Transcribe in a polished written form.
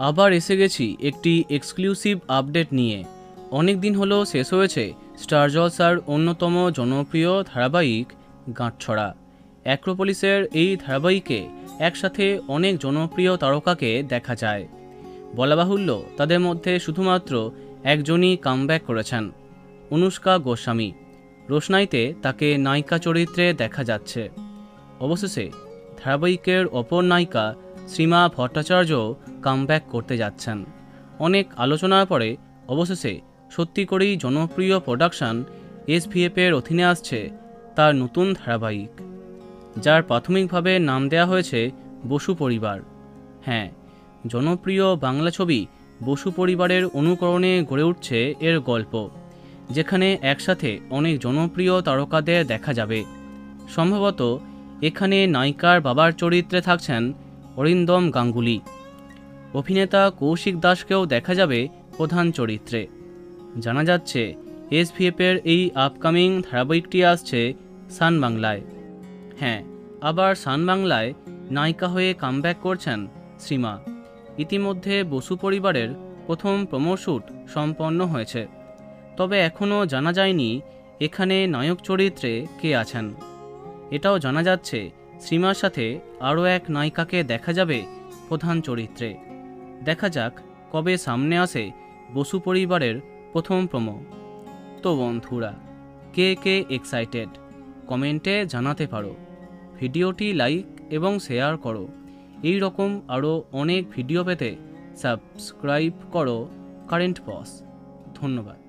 আবার এসে গেছি একটি এক্সক্লুসিভ আপডেট নিয়ে। অনেক দিন হলো শেষ হয়েছে স্টার জলসার অন্যতম জনপ্রিয় ধারাবাহিক গাঁটছড়া। অ্যাক্রোপলিসের এই ধারাবাহিকে একসাথে অনেক জনপ্রিয় তারকাকে দেখা যায়। বলা বাহুল্য, তাদের মধ্যে শুধুমাত্র একজনই কামব্যাক করেছেন, অনুষ্কা গোস্বামী। রোশনাইতে তাকে নায়িকা চরিত্রে দেখা যাচ্ছে। অবশেষে ধারাবাহিকের অপর নায়িকা শ্রীমা ভট্টাচার্য কামব্যাক করতে যাচ্ছেন। অনেক আলোচনার পরে অবশেষে সত্যি করেই জনপ্রিয় প্রোডাকশন এসভিএফের অধীনে আসছে তার নতুন ধারাবাহিক, যার প্রাথমিকভাবে নাম দেওয়া হয়েছে বসু পরিবার। হ্যাঁ, জনপ্রিয় বাংলা ছবি বসু পরিবারের অনুকরণে গড়ে উঠছে এর গল্প, যেখানে একসাথে অনেক জনপ্রিয় তারকাদের দেখা যাবে। সম্ভবত এখানে নায়িকার বাবার চরিত্রে থাকছেন অরিন্দম গাঙ্গুলি। অভিনেতা কৌশিক দাসকেও দেখা যাবে প্রধান চরিত্রে। জানা যাচ্ছে এসভিএফের এই আপকামিং ধারাবাহিকটি আসছে সান বাংলায়। হ্যাঁ, আবার সান বাংলায় নায়িকা হয়ে কামব্যাক করছেন শ্রীমা। ইতিমধ্যে বসু পরিবারের প্রথম প্রোমো শ্যুট সম্পন্ন হয়েছে, তবে এখনও জানা যায়নি এখানে নায়ক চরিত্রে কে আছেন। এটাও জানা যাচ্ছে শ্রীমার সাথে আরও এক নায়িকাকে দেখা যাবে প্রধান চরিত্রে। দেখা যাক কবে সামনে আসে বসু পরিবারের প্রথম প্রোমো। তো বন্ধুরা, কে কে এক্সাইটেড কমেন্টে জানাতে পারো। ভিডিওটি লাইক এবং শেয়ার করো। এই রকম আরও অনেক ভিডিও পেতে সাবস্ক্রাইব করো কারেন্ট পজ। ধন্যবাদ।